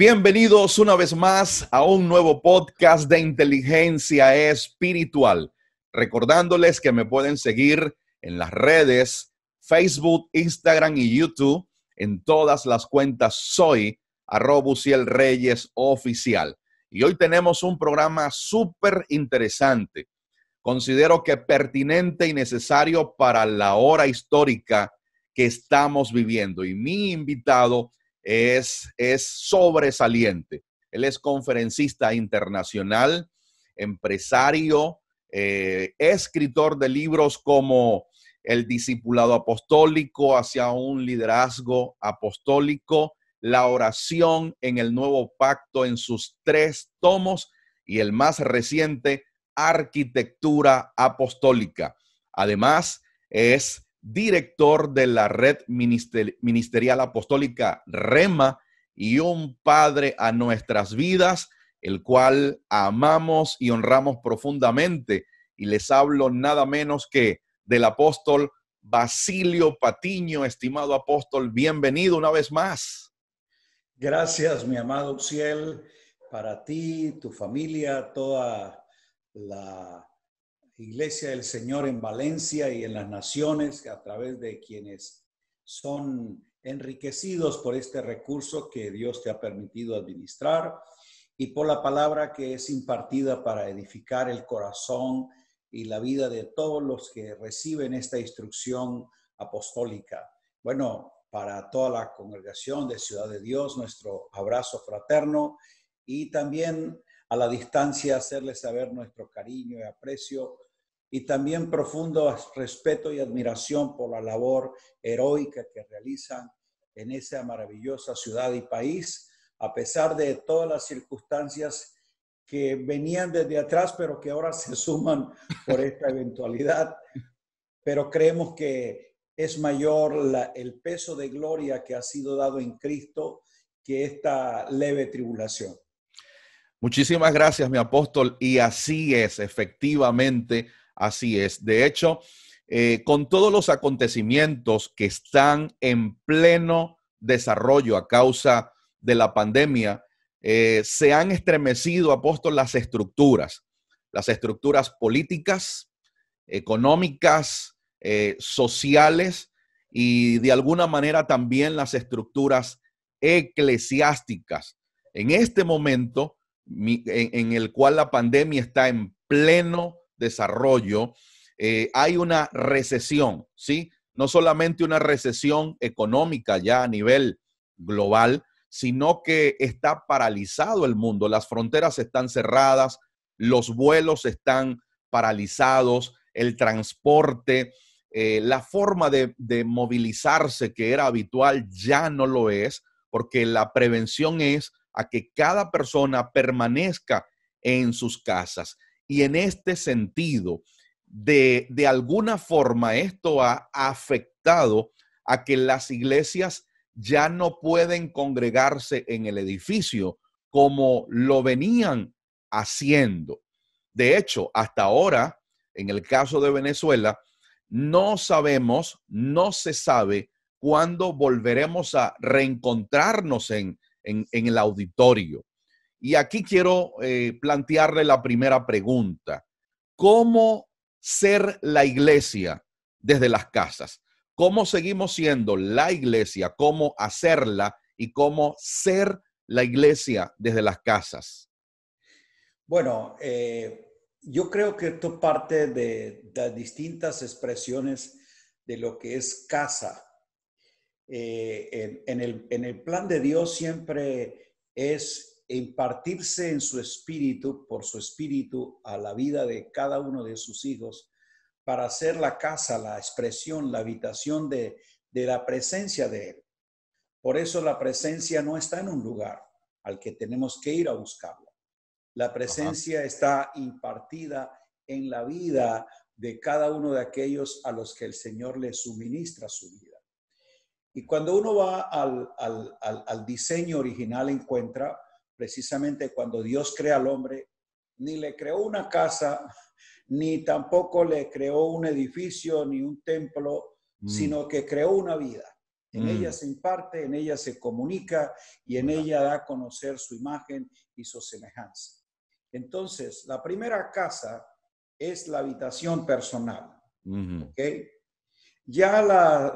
Bienvenidos una vez más a un nuevo podcast de inteligencia espiritual. Recordándoles que me pueden seguir en las redes Facebook, Instagram y YouTube. En todas las cuentas soy @Uziel Oficial. Y hoy tenemos un programa súper interesante. Considero que pertinente y necesario para la hora histórica que estamos viviendo. Y mi invitado es sobresaliente. Él es conferencista internacional, empresario, escritor de libros como El discipulado apostólico hacia un liderazgo apostólico, La oración en el nuevo pacto en sus 3 tomos y el más reciente, Arquitectura apostólica. Además, es director de la red ministerial apostólica Rema y un padre a nuestras vidas, el cual amamos y honramos profundamente. Y les hablo nada menos que del apóstol Basilio Patiño. Estimado apóstol, bienvenido una vez más. Gracias, mi amado Uziel, para ti, tu familia, toda la Iglesia del Señor en Valencia y en las naciones, a través de quienes son enriquecidos por este recurso que Dios te ha permitido administrar y por la palabra que es impartida para edificar el corazón y la vida de todos los que reciben esta instrucción apostólica. Bueno, para toda la congregación de Ciudad de Dios, nuestro abrazo fraterno y también a la distancia hacerles saber nuestro cariño y aprecio y también profundo respeto y admiración por la labor heroica que realizan en esa maravillosa ciudad y país, a pesar de todas las circunstancias que venían desde atrás, pero que ahora se suman por esta eventualidad. Pero creemos que es mayor el peso de gloria que ha sido dado en Cristo que esta leve tribulación. Muchísimas gracias, mi apóstol. Y así es, efectivamente, así es. De hecho, con todos los acontecimientos que están en pleno desarrollo a causa de la pandemia, se han estremecido, apóstol, las estructuras políticas, económicas, sociales y de alguna manera también las estructuras eclesiásticas. En este momento en el cual la pandemia está en pleno desarrollo, hay una recesión, ¿sí? No solamente una recesión económica ya a nivel global, sino que está paralizado el mundo. Las fronteras están cerradas, los vuelos están paralizados, el transporte, la forma de movilizarse que era habitual ya no lo es, porque la prevención es a que cada persona permanezca en sus casas. Y en este sentido, de alguna forma, esto ha afectado a que las iglesias ya no pueden congregarse en el edificio como lo venían haciendo. De hecho, hasta ahora, en el caso de Venezuela, no sabemos, no se sabe cuándo volveremos a reencontrarnos en el auditorio. Y aquí quiero plantearle la primera pregunta. ¿Cómo ser la iglesia desde las casas? ¿Cómo seguimos siendo la iglesia? ¿Cómo hacerla? ¿Y cómo ser la iglesia desde las casas? Bueno, yo creo que esto parte de las distintas expresiones de lo que es casa. En el plan de Dios siempre es impartirse en su espíritu, por su espíritu, a la vida de cada uno de sus hijos, para hacer la casa, la expresión, la habitación de la presencia de Él. Por eso la presencia no está en un lugar al que tenemos que ir a buscarla. La presencia está impartida en la vida de cada uno de aquellos a los que el Señor le suministra su vida. Y cuando uno va al diseño original, encuentra precisamente cuando Dios crea al hombre, ni le creó una casa, ni tampoco le creó un edificio, ni un templo, sino que creó una vida. En ella se imparte, en ella se comunica y en ella da a conocer su imagen y su semejanza. Entonces, la primera casa es la habitación personal. ¿Ok? Ya la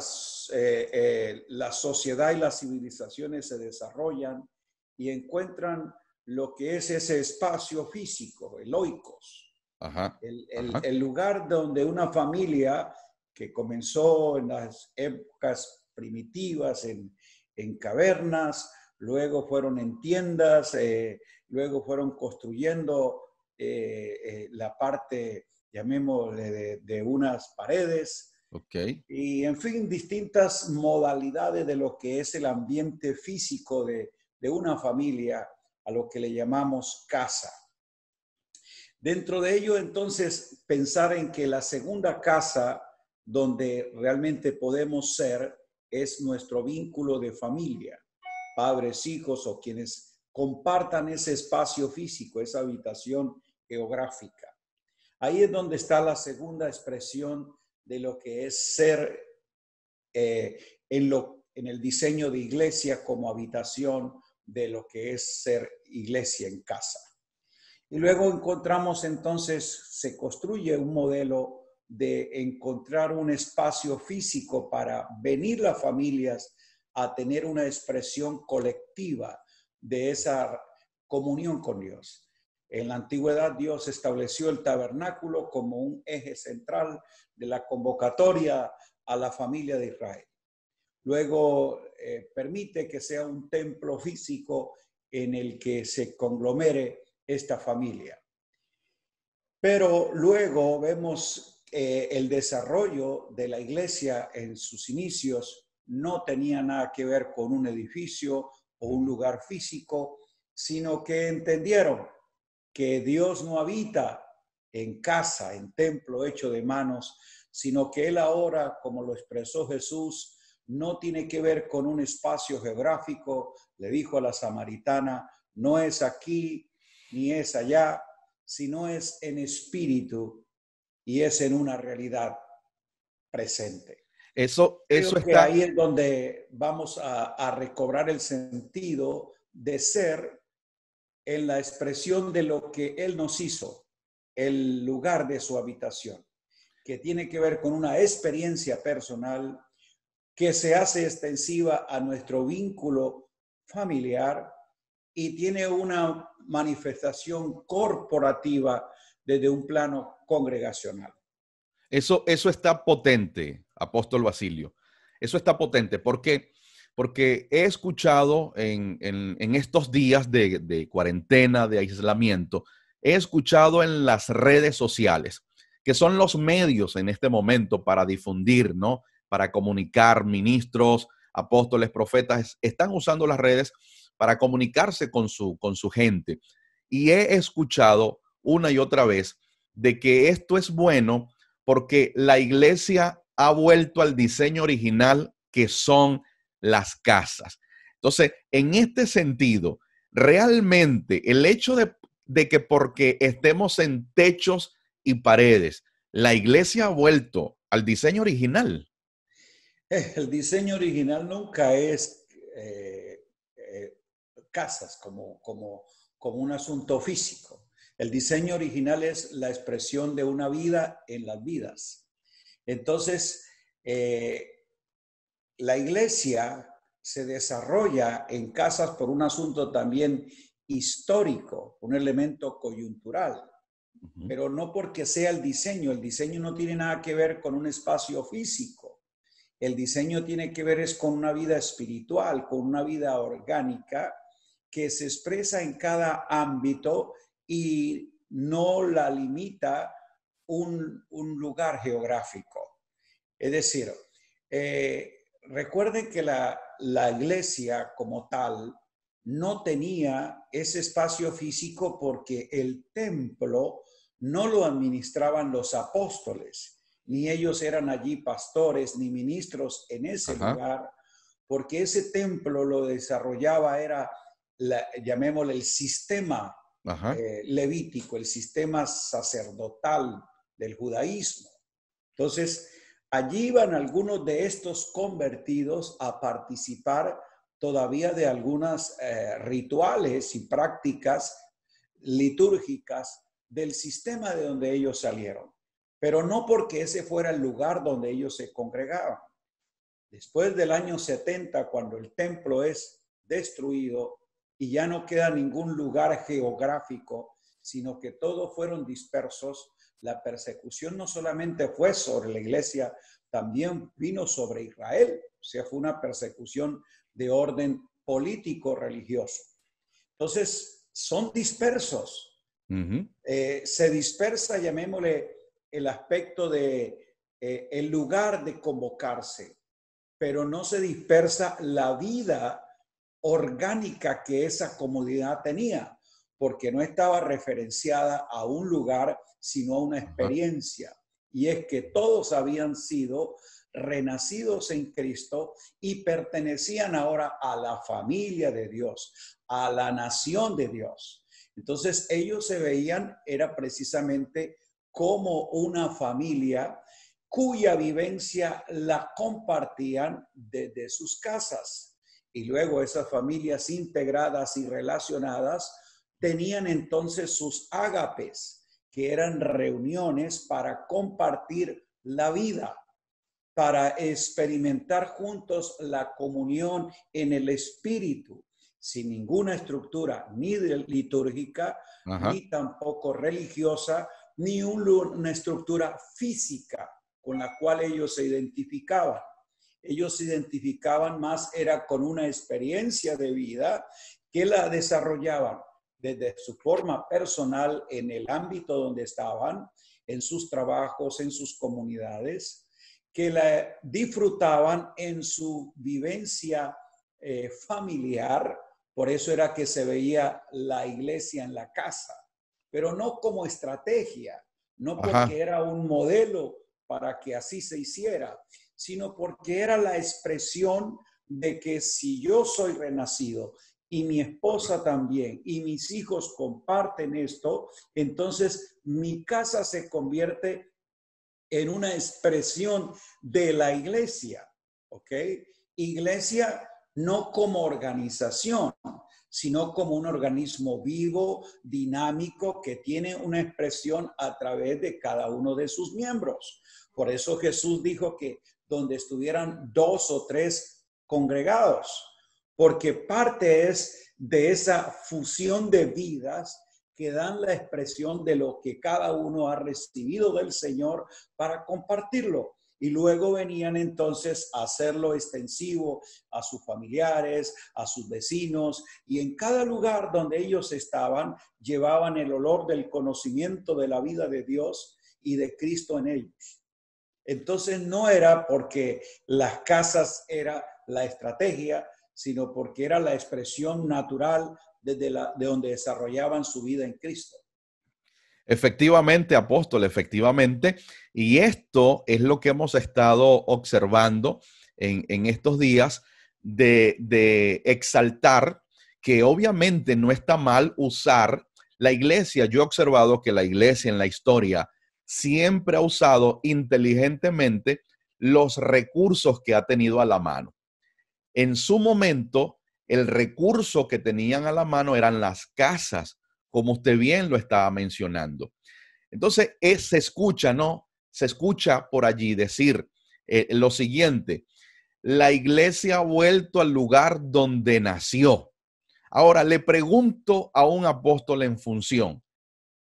sociedad y las civilizaciones se desarrollan y encuentran lo que es ese espacio físico, el oikos, el lugar donde una familia que comenzó en las épocas primitivas en cavernas, luego fueron en tiendas, luego fueron construyendo la parte, llamémosle, de unas paredes. Y en fin, distintas modalidades de lo que es el ambiente físico de una familia, a lo que le llamamos casa. Dentro de ello, entonces, pensar en que la segunda casa donde realmente podemos ser es nuestro vínculo de familia, padres, hijos o quienes compartan ese espacio físico, esa habitación geográfica. Ahí es donde está la segunda expresión de lo que es ser en el diseño de iglesia como habitación de lo que es ser iglesia en casa. Y luego encontramos entonces, se construye un modelo de encontrar un espacio físico para venir las familias a tener una expresión colectiva de esa comunión con Dios. En la antigüedad Dios estableció el tabernáculo como un eje central de la convocatoria a la familia de Israel. Luego permite que sea un templo físico en el que se conglomere esta familia. Pero luego vemos el desarrollo de la iglesia en sus inicios no tenía nada que ver con un edificio o un lugar físico, sino que entendieron que Dios no habita en casa, en templo hecho de manos, sino que Él ahora, como lo expresó Jesús, no tiene que ver con un espacio geográfico. Le dijo a la samaritana, no es aquí ni es allá, sino es en espíritu y es en una realidad presente. Eso Creo que está... ahí es donde vamos a recobrar el sentido de ser en la expresión de lo que Él nos hizo, el lugar de su habitación, que tiene que ver con una experiencia personal que se hace extensiva a nuestro vínculo familiar y tiene una manifestación corporativa desde un plano congregacional. Eso está potente, Apóstol Basilio. Eso está potente. ¿Por qué? Porque he escuchado en estos días de cuarentena, de aislamiento, he escuchado en las redes sociales, que son los medios en este momento para difundir, ¿no? Para comunicar, ministros, apóstoles, profetas, están usando las redes para comunicarse con su gente. Y he escuchado una y otra vez de que esto es bueno porque la iglesia ha vuelto al diseño original que son las casas. Entonces, en este sentido, realmente el hecho de que porque estemos en techos y paredes, la iglesia ha vuelto al diseño original. El diseño original nunca es casas como un asunto físico. El diseño original es la expresión de una vida en las vidas. Entonces, la iglesia se desarrolla en casas por un asunto también histórico, un elemento coyuntural, pero no porque sea el diseño. El diseño no tiene nada que ver con un espacio físico. El diseño tiene que ver es con una vida espiritual, con una vida orgánica que se expresa en cada ámbito y no la limita un lugar geográfico. Es decir, recuerden que la iglesia como tal no tenía ese espacio físico porque el templo no lo administraban los apóstoles, ni ellos eran allí pastores ni ministros en ese lugar, porque ese templo lo desarrollaba, era, llamémosle, el sistema levítico, el sistema sacerdotal del judaísmo. Entonces, Allí iban algunos de estos convertidos a participar todavía de algunas rituales y prácticas litúrgicas del sistema de donde ellos salieron, pero no porque ese fuera el lugar donde ellos se congregaban. Después del año 70, cuando el templo es destruido y ya no queda ningún lugar geográfico, sino que todos fueron dispersos, la persecución no solamente fue sobre la iglesia, también vino sobre Israel. O sea, fue una persecución de orden político-religioso. Entonces, son dispersos. Se dispersa, llamémosle, el aspecto de el lugar de convocarse, pero no se dispersa la vida orgánica que esa comunidad tenía, porque no estaba referenciada a un lugar, sino a una experiencia. Y es que todos habían sido renacidos en Cristo y pertenecían ahora a la familia de Dios, a la nación de Dios. Entonces ellos se veían, era precisamente como una familia cuya vivencia la compartían desde sus casas. Y luego esas familias integradas y relacionadas tenían entonces sus ágapes, que eran reuniones para compartir la vida, para experimentar juntos la comunión en el espíritu, sin ninguna estructura ni litúrgica, ni tampoco religiosa, ni una estructura física con la cual ellos se identificaban. Ellos se identificaban más, era con una experiencia de vida que la desarrollaban desde su forma personal en el ámbito donde estaban, en sus trabajos, en sus comunidades, que la disfrutaban en su vivencia familiar. Por eso era que se veía la iglesia en la casa, pero no como estrategia, no porque era un modelo para que así se hiciera, sino porque era la expresión de que si yo soy renacido y mi esposa también y mis hijos comparten esto, entonces mi casa se convierte en una expresión de la iglesia, ¿ok? Iglesia no como organización, sino como un organismo vivo, dinámico, que tiene una expresión a través de cada uno de sus miembros. Por eso Jesús dijo que donde estuvieran 2 o 3 congregados, porque parte es de esa fusión de vidas que dan la expresión de lo que cada uno ha recibido del Señor para compartirlo. Y luego venían entonces a hacerlo extensivo a sus familiares, a sus vecinos, y en cada lugar donde ellos estaban, llevaban el olor del conocimiento de la vida de Dios y de Cristo en ellos. Entonces no era porque las casas era la estrategia, sino porque era la expresión natural de donde desarrollaban su vida en Cristo. Efectivamente, apóstol, efectivamente. Y esto es lo que hemos estado observando en estos días de exaltar que obviamente no está mal usar la iglesia. Yo he observado que la iglesia en la historia siempre ha usado inteligentemente los recursos que ha tenido a la mano. En su momento, el recurso que tenían a la mano eran las casas, como usted bien lo estaba mencionando. Entonces, se escucha, ¿no? Se escucha por allí decir lo siguiente: la iglesia ha vuelto al lugar donde nació. Ahora, le pregunto a un apóstol en función,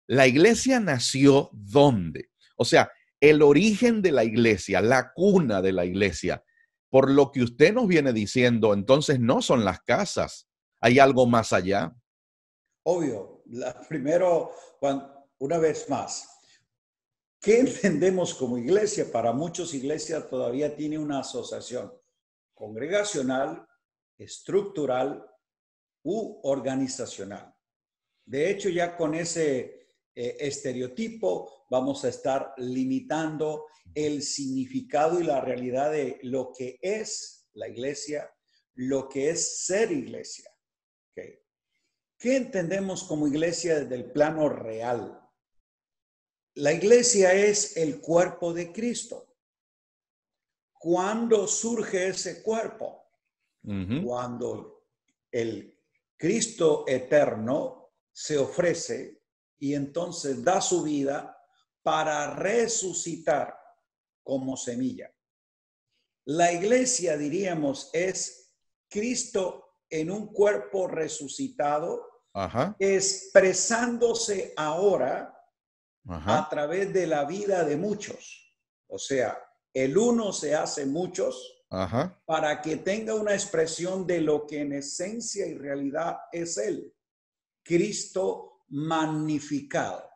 ¿la iglesia nació dónde? O sea, el origen de la iglesia, la cuna de la iglesia, por lo que usted nos viene diciendo, entonces no son las casas, hay algo más allá. Obvio, primero, una vez más, ¿qué entendemos como iglesia? Para muchos, iglesia todavía tiene una asociación congregacional, estructural u organizacional. De hecho, ya con ese estereotipo vamos a estar limitando el significado y la realidad de lo que es la iglesia, lo que es ser iglesia. ¿Okay? ¿Qué entendemos como iglesia desde el plano real? La iglesia es el cuerpo de Cristo. ¿Cuándo surge ese cuerpo? Ujú. Cuando el Cristo eterno se ofrece y entonces da su vida para resucitar como semilla. La iglesia, diríamos, es Cristo en un cuerpo resucitado, Ajá, expresándose ahora ajá, a través de la vida de muchos. O sea, el uno se hace muchos ajá, para que tenga una expresión de lo que en esencia y realidad es Él, Cristo magnificado. ajá,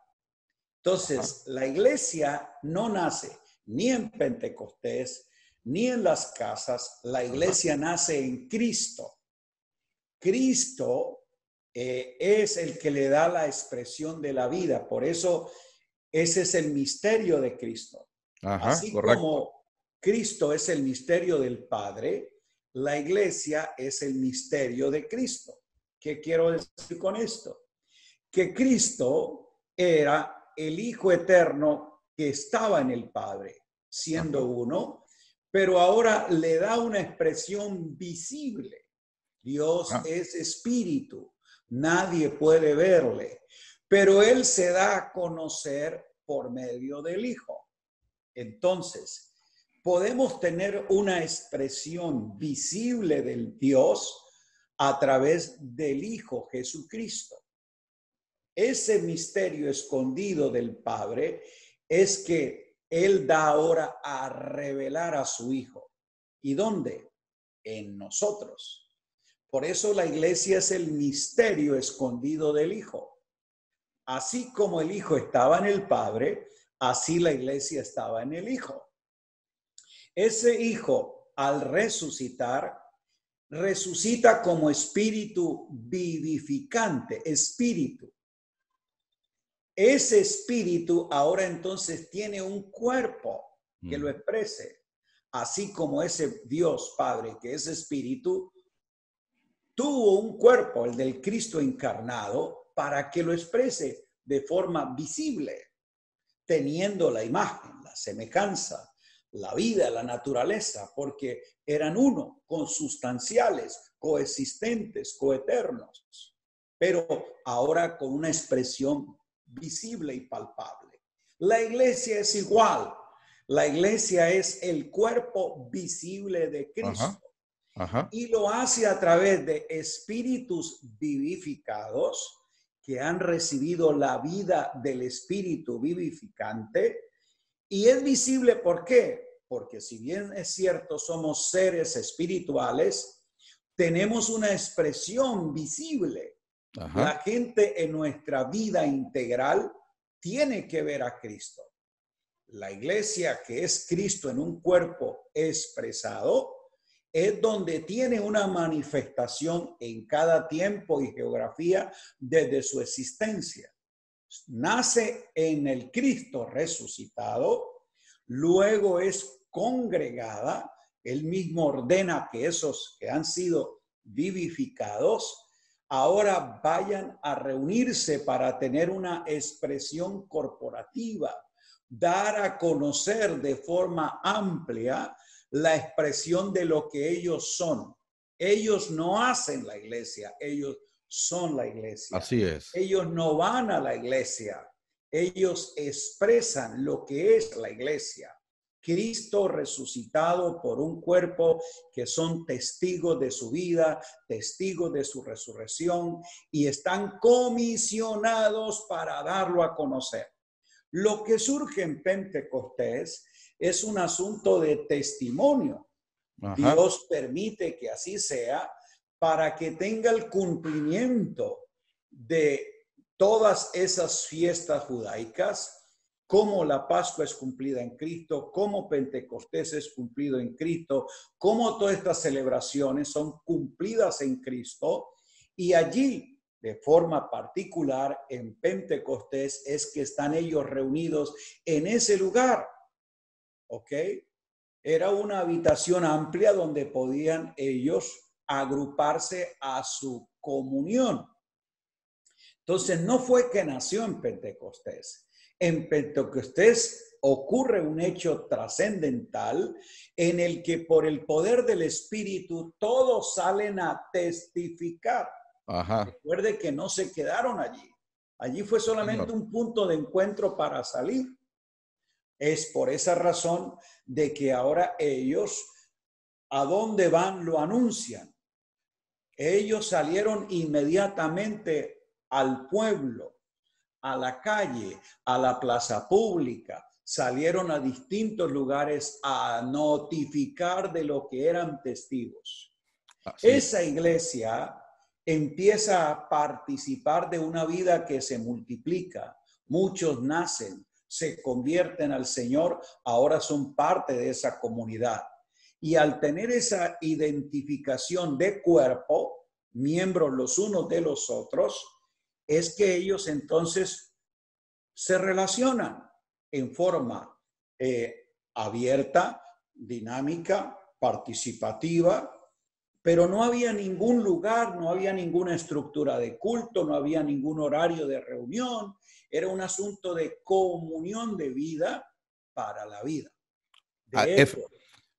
Entonces, la iglesia no nace ni en Pentecostés, ni en las casas, la ajá, iglesia nace en Cristo. Cristo es el que le da la expresión de la vida, por eso ese es el misterio de Cristo. ajá, Así correcto. como Cristo es el misterio del Padre, la iglesia es el misterio de Cristo. ¿Qué quiero decir con esto? Que Cristo era el Hijo eterno que estaba en el Padre, siendo Ajá, uno, pero ahora le da una expresión visible. Dios ajá, es espíritu, nadie puede verle, pero Él se da a conocer por medio del Hijo. Entonces, podemos tener una expresión visible del Dios a través del Hijo Jesucristo. Ese misterio escondido del Padre es que Él da ahora a revelar a su Hijo. ¿Y dónde? En nosotros. Por eso la iglesia es el misterio escondido del Hijo. Así como el Hijo estaba en el Padre, así la iglesia estaba en el Hijo. Ese Hijo, al resucitar, resucita como espíritu vivificante, espíritu. Ese espíritu ahora entonces tiene un cuerpo que lo ujú, exprese, así como ese Dios Padre que es espíritu tuvo un cuerpo, el del Cristo encarnado, para que lo exprese de forma visible, teniendo la imagen, la semejanza, la vida, la naturaleza, porque eran uno, consustanciales, coexistentes, coeternos, pero ahora con una expresión visible y palpable. La iglesia es igual. La iglesia es el cuerpo visible de ajá, Cristo ajá, y lo hace a través de espíritus vivificados que han recibido la vida del espíritu vivificante. Y es visible, ¿por qué? Porque si bien es cierto, somos seres espirituales, tenemos una expresión visible. La ajá, gente en nuestra vida integral tiene que ver a Cristo. La iglesia, que es Cristo en un cuerpo expresado, es donde tiene una manifestación en cada tiempo y geografía desde su existencia. Nace en el Cristo resucitado, luego es congregada, él mismo ordena que esos que han sido vivificados ahora vayan a reunirse para tener una expresión corporativa, dar a conocer de forma amplia la expresión de lo que ellos son. Ellos no hacen la iglesia, ellos son la iglesia. así es. Ellos no van a la iglesia, ellos expresan lo que es la iglesia. Cristo resucitado por un cuerpo que son testigos de su vida, testigos de su resurrección y están comisionados para darlo a conocer. Lo que surge en Pentecostés es un asunto de testimonio. Ajá, Dios permite que así sea para que tenga el cumplimiento de todas esas fiestas judaicas, como la Pascua es cumplida en Cristo, como Pentecostés es cumplido en Cristo, como todas estas celebraciones son cumplidas en Cristo. Y allí, de forma particular, en Pentecostés es que están ellos reunidos en ese lugar, ¿ok? Era una habitación amplia donde podían ellos agruparse a su comunión. Entonces, no fue que nació en Pentecostés. En Pentecostés ocurre un hecho trascendental en el que por el poder del Espíritu todos salen a testificar. Ajá. Recuerde que no se quedaron allí. Allí fue solamente Señor. un punto de encuentro para salir. Es por esa razón de que ahora ellos, ¿a dónde van? Lo anuncian. Ellos salieron inmediatamente al pueblo, a la calle, a la plaza pública, salieron a distintos lugares a notificar de lo que eran testigos. Así es. Esa iglesia empieza a participar de una vida que se multiplica. Muchos nacen, se convierten al Señor, ahora son parte de esa comunidad. Y al tener esa identificación de cuerpo, miembros los unos de los otros, es que ellos entonces se relacionan en forma abierta, dinámica, participativa, pero no había ningún lugar, no había ninguna estructura de culto, no había ningún horario de reunión, era un asunto de comunión de vida para la vida. De hecho,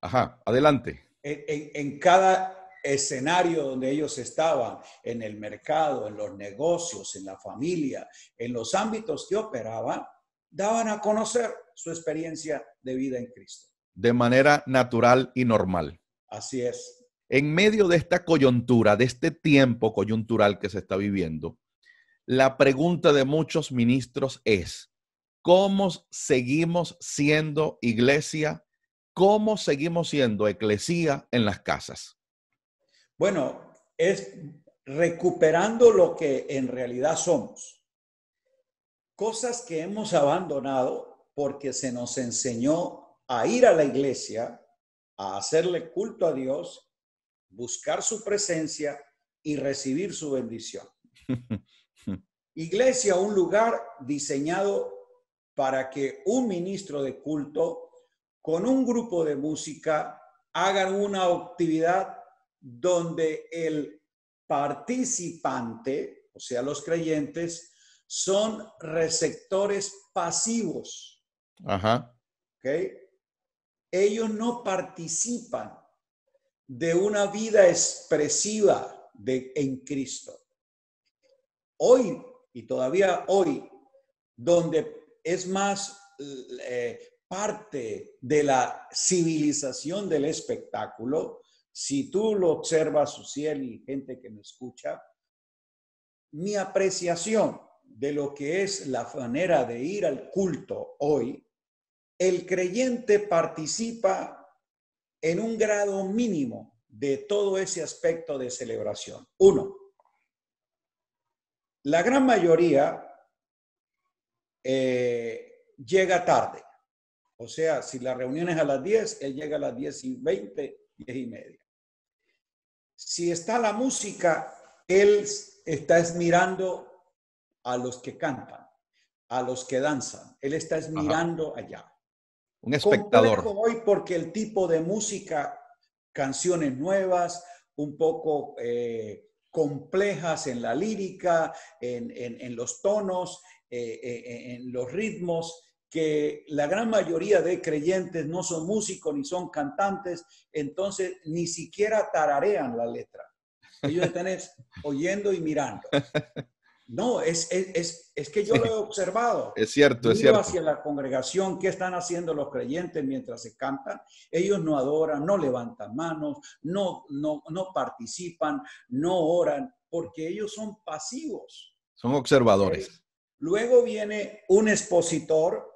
Ajá, adelante. en cada escenario donde ellos estaban, en el mercado, en los negocios, en la familia, en los ámbitos que operaban, daban a conocer su experiencia de vida en Cristo. De manera natural y normal. Así es. En medio de esta coyuntura, de este tiempo coyuntural que se está viviendo, la pregunta de muchos ministros es, ¿cómo seguimos siendo iglesia? ¿Cómo seguimos siendo eclesía en las casas? Bueno, es recuperando lo que en realidad somos. Cosas que hemos abandonado porque se nos enseñó a ir a la iglesia, a hacerle culto a Dios, buscar su presencia y recibir su bendición. Iglesia, un lugar diseñado para que un ministro de culto con un grupo de música hagan una actividad donde el participante, o sea, los creyentes, son receptores pasivos. Ajá. ¿Okay? Ellos no participan de una vida expresiva en Cristo. Hoy, y todavía hoy, donde es más parte de la civilización del espectáculo, si tú lo observas, Uziel, y gente que me escucha, mi apreciación de lo que es la manera de ir al culto hoy, el creyente participa en un grado mínimo de todo ese aspecto de celebración. Uno, la gran mayoría llega tarde. O sea, si la reunión es a las 10, él llega a las 10:20, 10:30. Si está la música, él está mirando a los que cantan, a los que danzan. Él está mirando allá. Un espectador. Complejo hoy porque el tipo de música, canciones nuevas, un poco complejas en la lírica, en los tonos, en los ritmos, que la gran mayoría de creyentes no son músicos ni son cantantes, entonces ni siquiera tararean la letra. Ellos están oyendo y mirando. No, es que yo lo he observado. Es cierto, Miro es cierto. hacia la congregación, ¿qué están haciendo los creyentes mientras se cantan? Ellos no adoran, no levantan manos, no participan, no oran, porque ellos son pasivos. Son observadores. ¿Okay? Luego viene un expositor,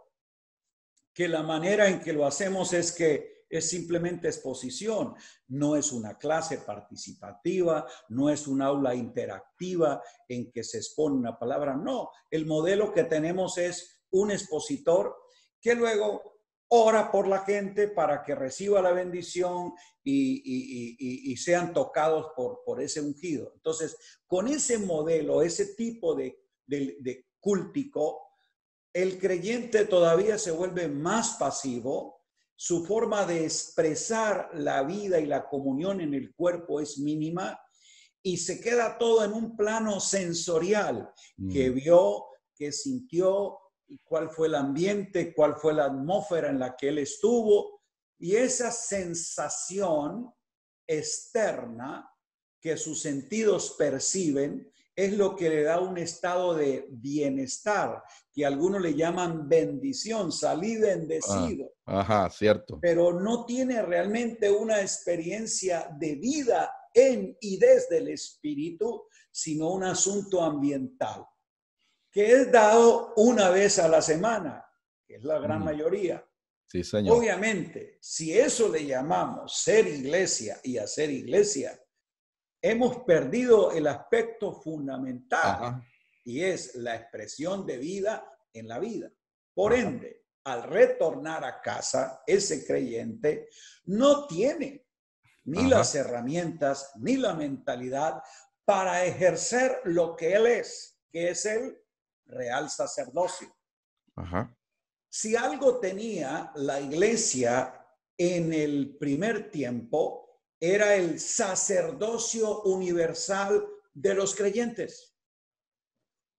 que la manera en que lo hacemos es que es simplemente exposición, no es una clase participativa, no es un aula interactiva en que se expone una palabra, no, el modelo que tenemos es un expositor que luego ora por la gente para que reciba la bendición y sean tocados por ese ungido. Entonces, con ese modelo, ese tipo de cúltico, el creyente todavía se vuelve más pasivo, su forma de expresar la vida y la comunión en el cuerpo es mínima y se queda todo en un plano sensorial, que vio, que sintió, y cuál fue el ambiente, cuál fue la atmósfera en la que él estuvo. Y esa sensación externa que sus sentidos perciben es lo que le da un estado de bienestar, que algunos le llaman bendición, salí bendecido. Ajá, cierto. Pero no tiene realmente una experiencia de vida en y desde el espíritu, sino un asunto ambiental, que es dado una vez a la semana, que es la gran mayoría. Sí, señor. Obviamente, si eso le llamamos ser iglesia y hacer iglesia, hemos perdido el aspecto fundamental. Ajá. Y es la expresión de vida en la vida. Por Ajá. ende, al retornar a casa, ese creyente no tiene ni las herramientas ni la mentalidad para ejercer lo que él es, que es el real sacerdocio. Ajá. Si algo tenía la iglesia en el primer tiempo, era el sacerdocio universal de los creyentes.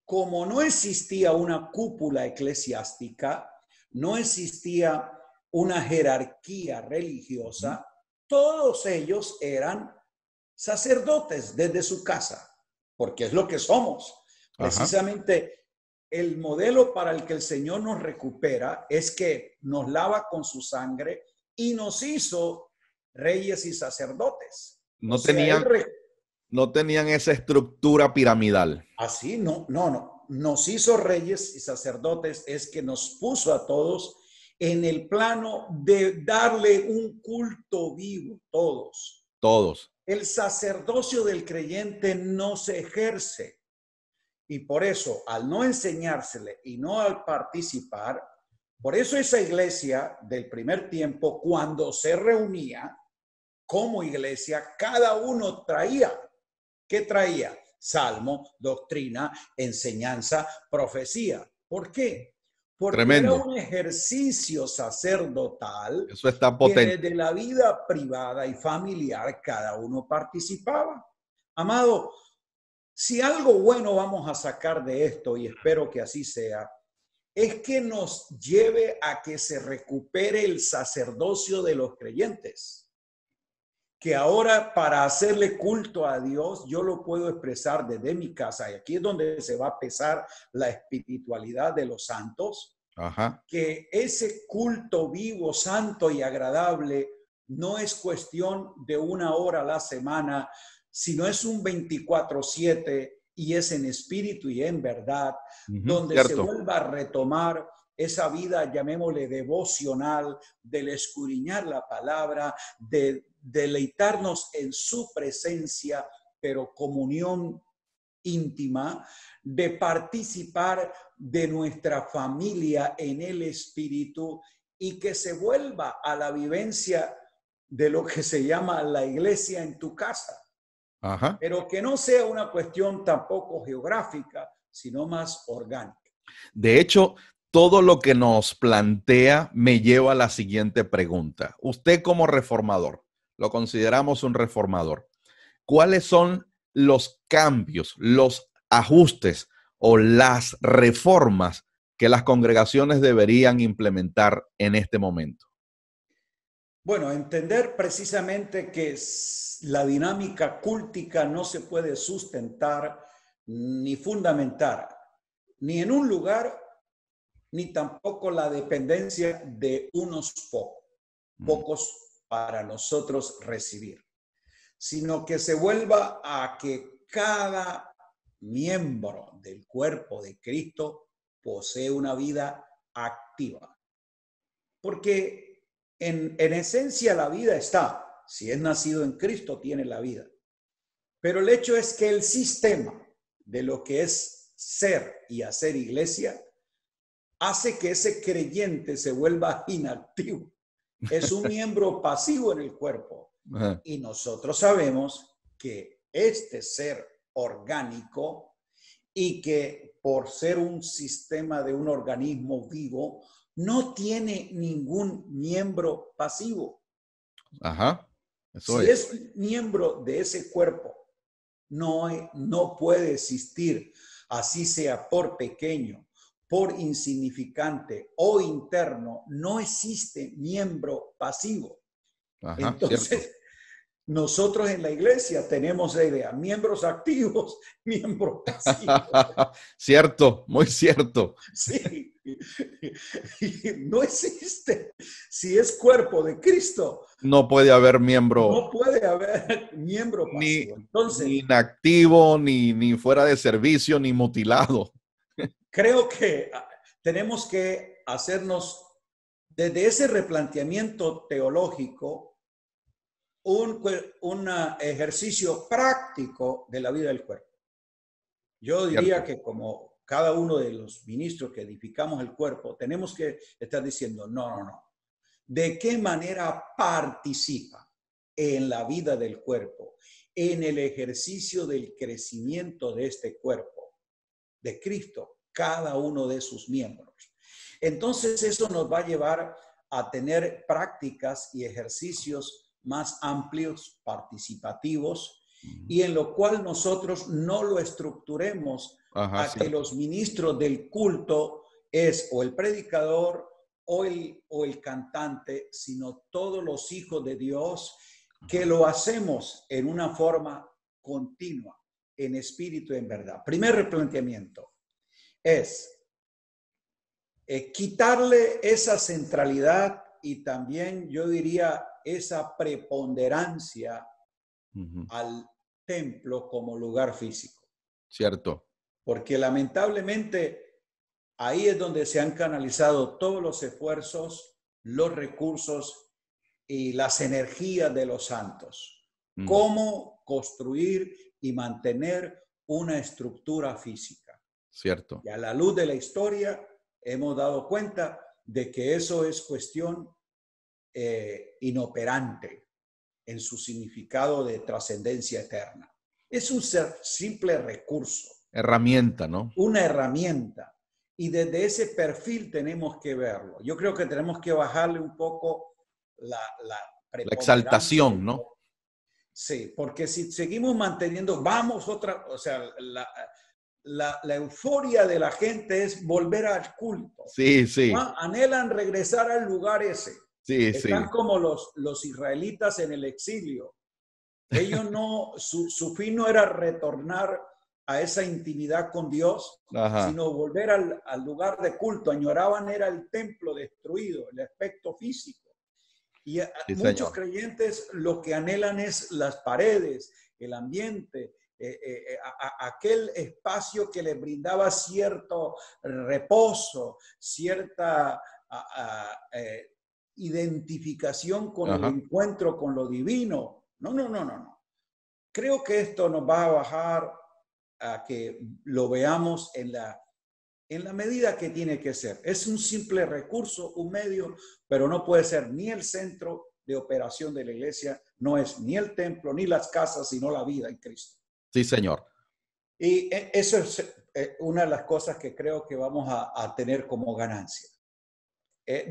Como no existía una cúpula eclesiástica, no existía una jerarquía religiosa, todos ellos eran sacerdotes desde su casa, porque es lo que somos. Precisamente el modelo para el que el Señor nos recupera es que nos lava con su sangre y nos hizo reyes y sacerdotes. No tenían esa estructura piramidal. Así, no. Nos hizo reyes y sacerdotes, es que nos puso a todos en el plano de darle un culto vivo, todos. Todos. El sacerdocio del creyente no se ejerce. Y por eso, al no enseñársele y no al participar, por eso esa iglesia del primer tiempo, cuando se reunía como iglesia, cada uno traía. ¿Qué traía? Salmo, doctrina, enseñanza, profecía. ¿Por qué? Porque Tremendo. era un ejercicio sacerdotal. Eso está que potente. desde la vida privada y familiar cada uno participaba. Amado, si algo bueno vamos a sacar de esto, y espero que así sea, es que nos lleve a que se recupere el sacerdocio de los creyentes. Que ahora para hacerle culto a Dios, yo lo puedo expresar desde mi casa, y aquí es donde se va a pesar la espiritualidad de los santos. Ajá. Que ese culto vivo, santo y agradable no es cuestión de una hora a la semana, sino es un 24/7 y es en espíritu y en verdad, donde se vuelva a retomar esa vida, llamémosle devocional, del escudriñar la palabra, de deleitarnos en su presencia, pero comunión íntima, de participar de nuestra familia en el espíritu y que se vuelva a la vivencia de lo que se llama la iglesia en tu casa. Ajá. Pero que no sea una cuestión tampoco geográfica, sino más orgánica. De hecho, todo lo que nos plantea me lleva a la siguiente pregunta. Usted como reformador, lo consideramos un reformador, ¿cuáles son los cambios, los ajustes o las reformas que las congregaciones deberían implementar en este momento? Bueno, entender precisamente que la dinámica cúltica no se puede sustentar ni fundamentar ni en un lugar, ni tampoco la dependencia de unos pocos para nosotros recibir, sino que se vuelva a que cada miembro del cuerpo de Cristo posee una vida activa. Porque en esencia la vida está. Si es nacido en Cristo, tiene la vida. Pero el hecho es que el sistema de lo que es ser y hacer iglesia hace que ese creyente se vuelva inactivo. Es un miembro pasivo en el cuerpo. Y nosotros sabemos que este ser orgánico y que por ser un sistema de un organismo vivo, no tiene ningún miembro pasivo. Ajá. Eso si es miembro de ese cuerpo, no puede existir, así sea por pequeño, por insignificante o interno, no existe miembro pasivo. Ajá, Entonces, cierto. nosotros en la iglesia tenemos la idea, miembros activos, miembros pasivos. Cierto, muy cierto. Sí, no existe. Si es cuerpo de Cristo, No puede haber miembro no puede haber miembro ni, pasivo. Entonces, ni inactivo, ni fuera de servicio, ni mutilado. creo que tenemos que hacernos, desde ese replanteamiento teológico, un ejercicio práctico de la vida del cuerpo. Yo diría Cierto. que como cada uno de los ministros que edificamos el cuerpo, tenemos que estar diciendo, no. ¿De qué manera participa en la vida del cuerpo, en el ejercicio del crecimiento de este cuerpo de Cristo, cada uno de sus miembros? Entonces eso nos va a llevar a tener prácticas y ejercicios más amplios, participativos, y en lo cual nosotros no lo estructuremos Ajá, a que cierto. los ministros del culto es o el predicador o el cantante, sino todos los hijos de Dios que lo hacemos en una forma continua, en espíritu y en verdad. Primer replanteamiento es quitarle esa centralidad y también yo diría esa preponderancia al templo como lugar físico. Cierto. Porque lamentablemente ahí es donde se han canalizado todos los esfuerzos, los recursos y las energías de los santos. Cómo construir y mantener una estructura física. Cierto. Y a la luz de la historia hemos dado cuenta de que eso es cuestión inoperante en su significado de trascendencia eterna. Es un simple recurso. Herramienta, ¿no? Una herramienta. Y desde ese perfil tenemos que verlo. Yo creo que tenemos que bajarle un poco la preponderancia. Exaltación, ¿no? Sí, porque si seguimos manteniendo, o sea, la euforia de la gente es volver al culto. Sí, sí. Anhelan regresar al lugar ese. Sí, Están sí. como los israelitas en el exilio. Ellos no, su fin no era retornar a esa intimidad con Dios, Ajá. sino volver al lugar de culto. Añoraban era el templo destruido, el aspecto físico. Y Sí, muchos señor. creyentes lo que anhelan es las paredes, el ambiente, aquel espacio que les brindaba cierto reposo, cierta identificación con el encuentro con lo divino. No. Creo que esto nos va a bajar a que lo veamos en la medida que tiene que ser. Es un simple recurso, un medio, pero no puede ser ni el centro de operación de la iglesia, no es ni el templo, ni las casas, sino la vida en Cristo. Sí, señor. Y eso es una de las cosas que creo que vamos a tener como ganancia.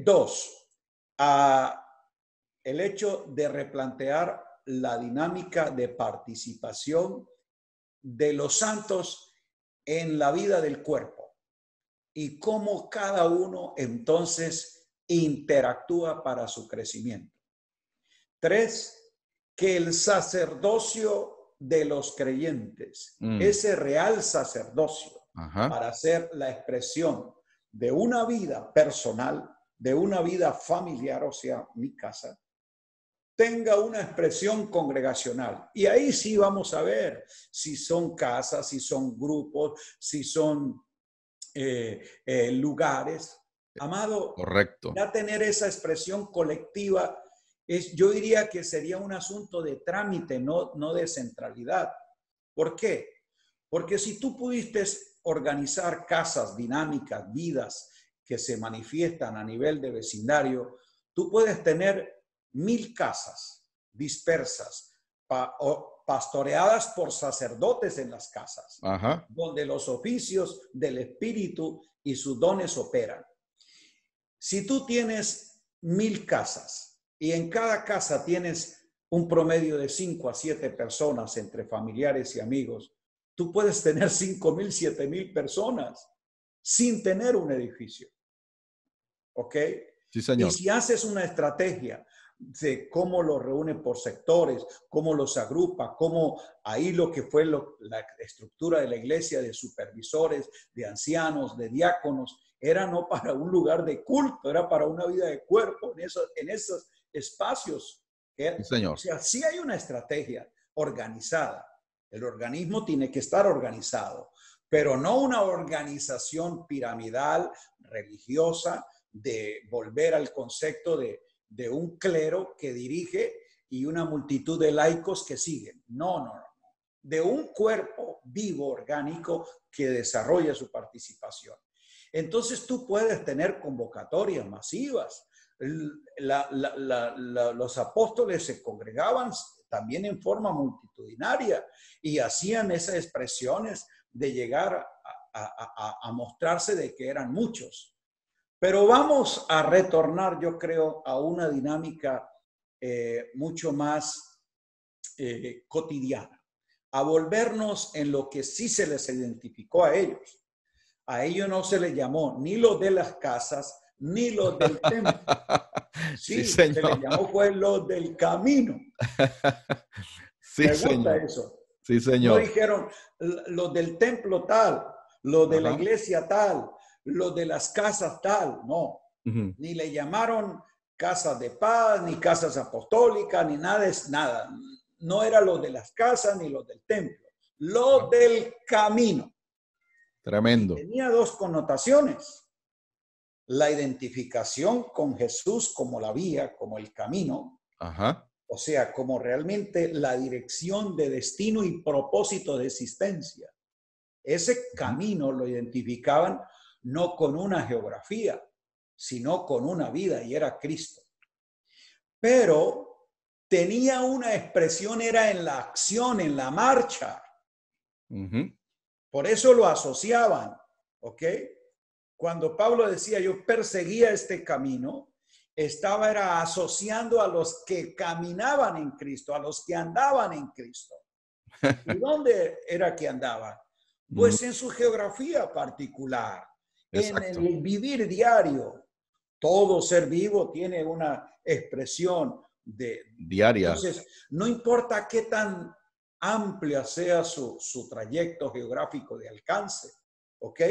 Dos, el hecho de replantear la dinámica de participación de los santos en la vida del cuerpo y cómo cada uno entonces interactúa para su crecimiento. Tres, que el sacerdocio de los creyentes, ese real sacerdocio, para ser la expresión de una vida personal, de una vida familiar, o sea, mi casa, tenga una expresión congregacional. Y ahí sí vamos a ver si son casas, si son grupos, si son lugares. Amado, Correcto. ya tener esa expresión colectiva, yo diría que sería un asunto de trámite, no de centralidad. ¿Por qué? Porque si tú pudiste organizar casas dinámicas, vidas que se manifiestan a nivel de vecindario, tú puedes tener 1000 casas dispersas, pastoreadas por sacerdotes en las casas, donde los oficios del Espíritu y sus dones operan. Si tú tienes 1000 casas y en cada casa tienes un promedio de 5 a 7 personas entre familiares y amigos, tú puedes tener 5000, 7000 personas sin tener un edificio. ¿Ok? Sí, Y señor. si haces una estrategia de cómo los reúne por sectores, cómo los agrupa, cómo ahí lo que fue la estructura de la iglesia, de supervisores, de ancianos, de diáconos, era no para un lugar de culto, era para una vida de cuerpo en esos espacios. Sí, O señor. sea, sí hay una estrategia organizada. El organismo tiene que estar organizado, pero no una organización piramidal, religiosa, de volver al concepto de un clero que dirige y una multitud de laicos que siguen. No, no, no. De un cuerpo vivo, orgánico, que desarrolla su participación. Entonces tú puedes tener convocatorias masivas. Los apóstoles se congregaban también en forma multitudinaria y hacían esas expresiones de llegar a mostrarse de que eran muchos. Pero vamos a retornar, yo creo, a una dinámica mucho más cotidiana, a volvernos en lo que sí se les identificó a ellos. A ellos no se les llamó ni los de las casas, ni los del templo. Sí, Sí, se les señor. llamó fue los del camino. Sí, Me gusta señor. eso. Sí, No señor. dijeron los del templo tal, los de la Ajá. iglesia tal, los de las casas tal, no. Ujú. Ni le llamaron casas de paz, ni casas apostólicas, ni nada, nada. No era los de las casas ni los del templo, los del camino. Y Tremendo. tenía dos connotaciones. La identificación con Jesús como la vía, como el camino, Ajá. o sea, como realmente la dirección de destino y propósito de existencia. Ese camino lo identificaban no con una geografía, sino con una vida, y era Cristo. Pero tenía una expresión, era en la acción, en la marcha. Ujú. Por eso lo asociaban, ¿ok? Cuando Pablo decía, yo perseguía este camino, era asociando a los que caminaban en Cristo, a los que andaban en Cristo. ¿Y dónde era que andaban? Mm, Pues en su geografía particular, en exacto. el vivir diario. Todo ser vivo tiene una expresión Diaria. Entonces, no importa qué tan amplia sea su trayecto geográfico de alcance, ¿ok?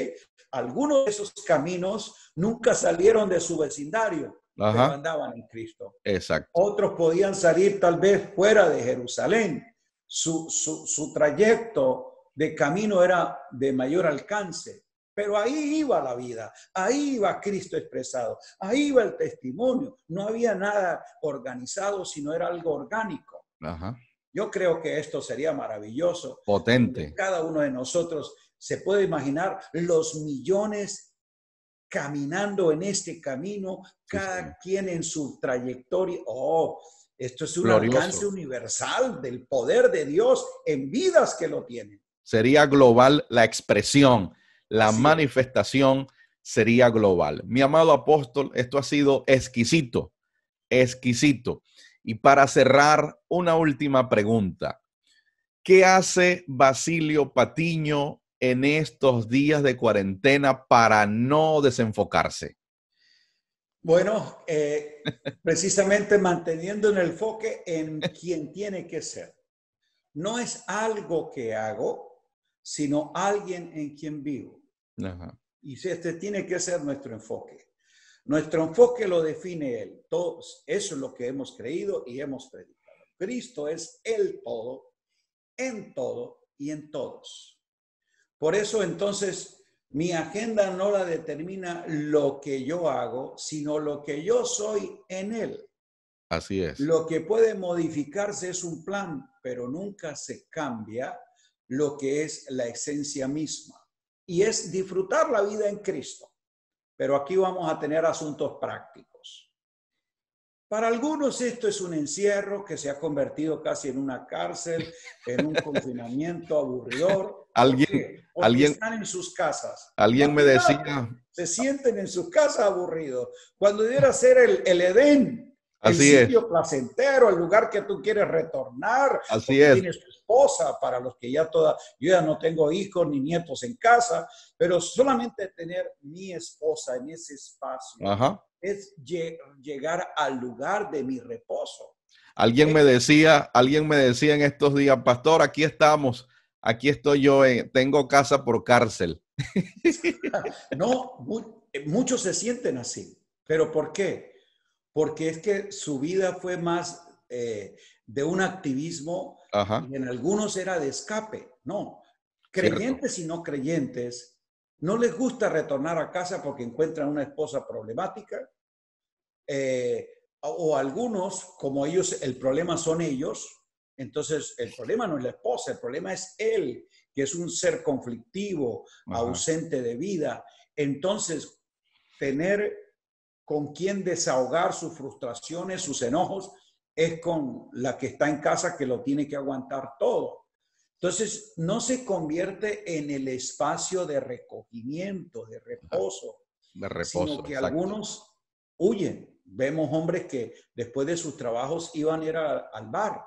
Algunos de esos caminos nunca salieron de su vecindario, pero Ajá. andaban en Cristo. Exacto. Otros podían salir tal vez fuera de Jerusalén. Su trayecto de camino era de mayor alcance, pero ahí iba la vida, ahí iba Cristo expresado, ahí iba el testimonio. No había nada organizado, sino era algo orgánico. Ajá. Yo creo que esto sería maravilloso, donde Potente. cada uno de nosotros se puede imaginar los millones caminando en este camino, Sí, señor. cada quien en su trayectoria. Oh, esto es un alcance Glorioso. universal del poder de Dios en vidas que lo tienen. Sería global la expresión, la Así es. manifestación sería global. Mi amado apóstol, esto ha sido exquisito, exquisito. Y para cerrar, una última pregunta. ¿Qué hace Basilio Patiño en estos días de cuarentena para no desenfocarse? Bueno, precisamente manteniendo el enfoque en quien tiene que ser. No es algo que hago, sino alguien en quien vivo. Ajá. Y este tiene que ser nuestro enfoque. Nuestro enfoque lo define Él. Todos, eso es lo que hemos creído y hemos predicado. Cristo es el todo, en todo y en todos. Por eso entonces mi agenda no la determina lo que yo hago, sino lo que yo soy en Él. Así es. Lo que puede modificarse es un plan, pero nunca se cambia lo que es la esencia misma. Y es disfrutar la vida en Cristo. Pero aquí vamos a tener asuntos prácticos. Para algunos esto es un encierro que se ha convertido casi en una cárcel, en un confinamiento aburridor. ¿Por Alguien, qué? Porque alguien, están en sus casas. alguien me Imagínate, decía, se sienten en sus casas aburridos, cuando debiera ser el Edén. el Así es, sitio placentero, el lugar que tú quieres retornar, así porque es. tienes tu esposa, para los que yo ya no tengo hijos ni nietos en casa, pero solamente tener mi esposa en ese espacio Ajá. es llegar al lugar de mi reposo. Alguien me decía en estos días, pastor, aquí estamos, aquí estoy yo, tengo casa por cárcel. No, muchos se sienten así, pero ¿por qué? Porque es que su vida fue más de un activismo Ajá, y en algunos era de escape. No, cierto. creyentes y no creyentes, no les gusta retornar a casa porque encuentran una esposa problemática, o algunos, como ellos, el problema son ellos, entonces el problema no es la esposa, el problema es él, que es un ser conflictivo, Ajá. ausente de vida. Entonces, tener con quien desahogar sus frustraciones, sus enojos, es con la que está en casa que lo tiene que aguantar todo. Entonces, no se convierte en el espacio de recogimiento, de Ajá. reposo, De sino reposo, que exacto. algunos huyen. Vemos hombres que después de sus trabajos iban a ir al bar,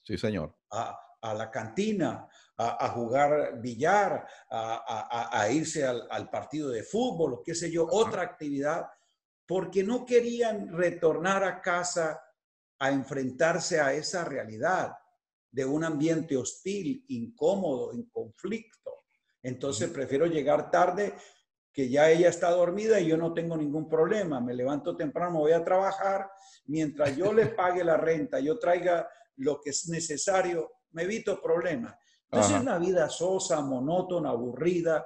Sí, señor. a la cantina, a jugar billar, a irse al partido de fútbol o qué sé yo, Ajá. otra actividad, porque no querían retornar a casa a enfrentarse a esa realidad de un ambiente hostil, incómodo, en conflicto. Entonces Ujú. prefiero llegar tarde, que ya ella está dormida y yo no tengo ningún problema. Me levanto temprano, voy a trabajar. Mientras yo les pague la renta, yo traiga lo que es necesario, me evito problemas. Entonces es Ajá. una vida sosa, monótona, aburrida.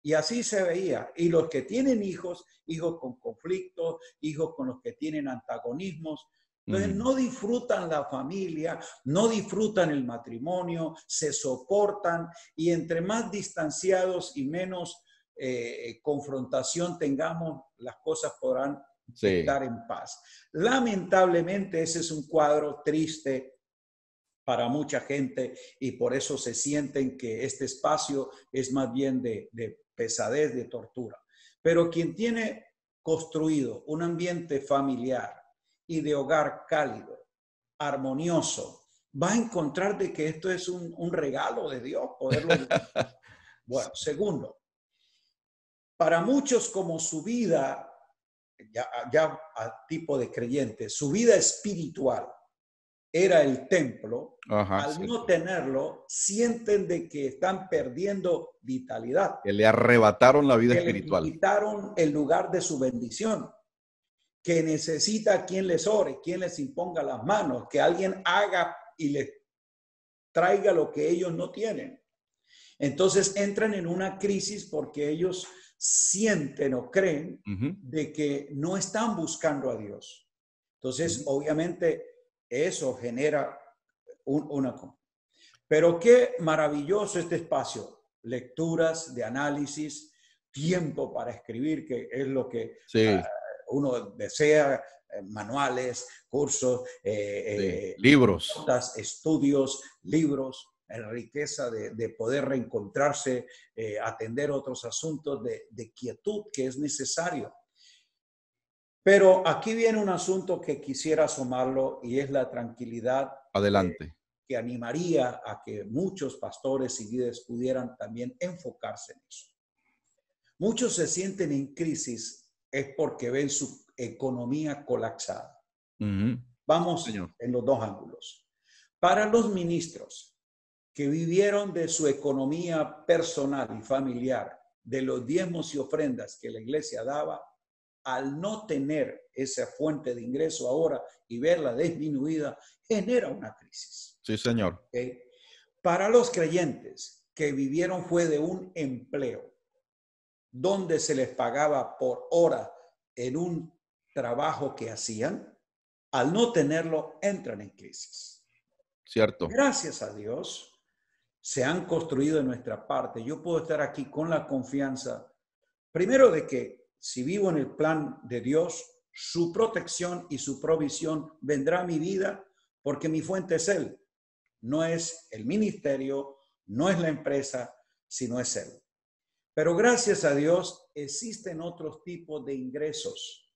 Y así se veía. Y los que tienen hijos, hijos con conflictos, hijos con los que tienen antagonismos, entonces Mm. no disfrutan la familia, no disfrutan el matrimonio, se soportan y entre más distanciados y menos confrontación tengamos, las cosas podrán Sí, estar en paz. Lamentablemente ese es un cuadro triste para mucha gente y por eso se sienten que este espacio es más bien de pesadez, de tortura. Pero quien tiene construido un ambiente familiar y de hogar cálido, armonioso, va a encontrar de que esto es un regalo de Dios, poderlo vivir. Bueno, segundo, para muchos como su vida, ya a tipo de creyente, su vida espiritual era el templo, ajá, al no cierto. tenerlo, sienten de que están perdiendo vitalidad, Que le arrebataron la vida que le espiritual. quitaron el lugar de su bendición, que necesita quien les ore, quien les imponga las manos, que alguien haga y les traiga lo que ellos no tienen. Entonces entran en una crisis porque ellos sienten o creen Ujú, de que no están buscando a Dios. Entonces, ujú. obviamente, eso genera una... Pero qué maravilloso este espacio. Lecturas de análisis, tiempo para escribir, que es lo que Sí, uno desea, manuales, cursos, sí. Libros. notas, estudios, libros, en riqueza de poder reencontrarse, atender otros asuntos de quietud que es necesario. Pero aquí viene un asunto que quisiera asomarlo y es la tranquilidad Adelante. que animaría a que muchos pastores y líderes pudieran también enfocarse en eso. Muchos se sienten en crisis es porque ven su economía colapsada. Ujú. Sí, Vamos señor. en los dos ángulos. Para los ministros que vivieron de su economía personal y familiar, de los diezmos y ofrendas que la iglesia daba, al no tener esa fuente de ingreso ahora y verla disminuida, genera una crisis. Sí, señor. ¿Okay? Para los creyentes que vivieron fue de un empleo donde se les pagaba por hora en un trabajo que hacían, al no tenerlo entran en crisis. Cierto. Gracias a Dios se han construido de nuestra parte. Yo puedo estar aquí con la confianza, primero de que si vivo en el plan de Dios, su protección y su provisión vendrá a mi vida porque mi fuente es Él. No es el ministerio, no es la empresa, sino es Él. Pero gracias a Dios existen otros tipos de ingresos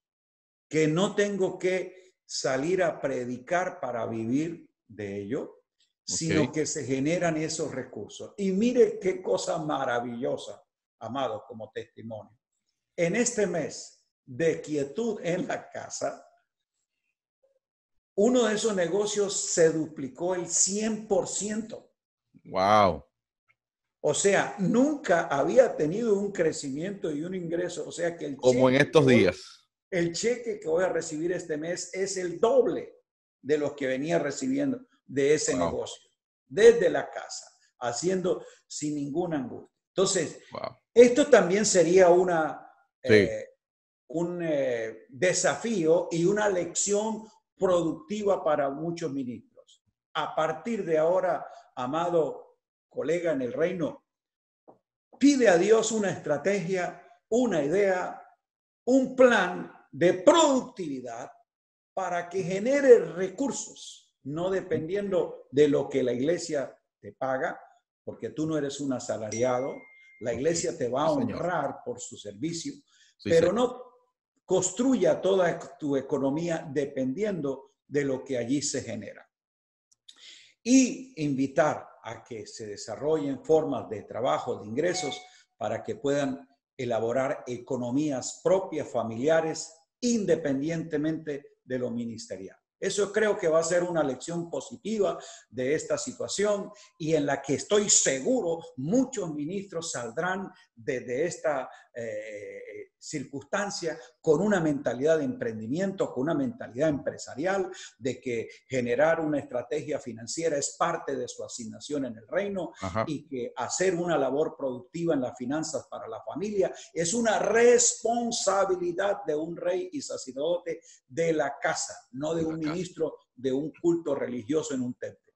que no tengo que salir a predicar para vivir de ello, sino que se generan esos recursos. Y mire qué cosa maravillosa, amado, como testimonio. En este mes de quietud en la casa, uno de esos negocios se duplicó el 100%. Wow. O sea, nunca había tenido un crecimiento y un ingreso. O sea que Como en estos días. El cheque que voy a recibir este mes es el doble de lo que venía recibiendo de ese negocio, desde la casa, haciendo sin ninguna angustia. Entonces, esto también sería un desafío y una lección productiva para muchos ministros. A partir de ahora, amado colega en el reino, pide a Dios una estrategia, una idea, un plan de productividad para que genere recursos, no dependiendo de lo que la iglesia te paga, porque tú no eres un asalariado, la iglesia te va a honrar por su servicio, pero no construya toda tu economía dependiendo de lo que allí se genera. Y invitar a que se desarrollen formas de trabajo, de ingresos, para que puedan elaborar economías propias, familiares, independientemente de lo ministerial. Eso creo que va a ser una lección positiva de esta situación y en la que estoy seguro muchos ministros saldrán de esta circunstancia con una mentalidad de emprendimiento, con una mentalidad empresarial, de que generar una estrategia financiera es parte de su asignación en el reino. Ajá. Y que hacer una labor productiva en las finanzas para la familia es una responsabilidad de un rey y sacerdote de la casa, no de un ministro de un culto religioso en un templo.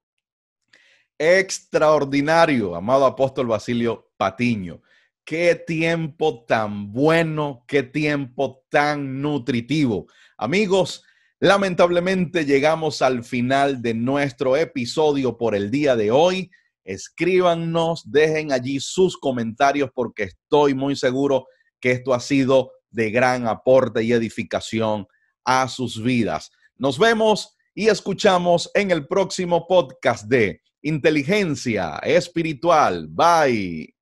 Extraordinario, amado apóstol Basilio Patiño. Qué tiempo tan bueno, qué tiempo tan nutritivo. Amigos, lamentablemente llegamos al final de nuestro episodio por el día de hoy. Escríbanos, dejen allí sus comentarios porque estoy muy seguro que esto ha sido de gran aporte y edificación a sus vidas. Nos vemos y escuchamos en el próximo podcast de Inteligencia Espiritual. Bye.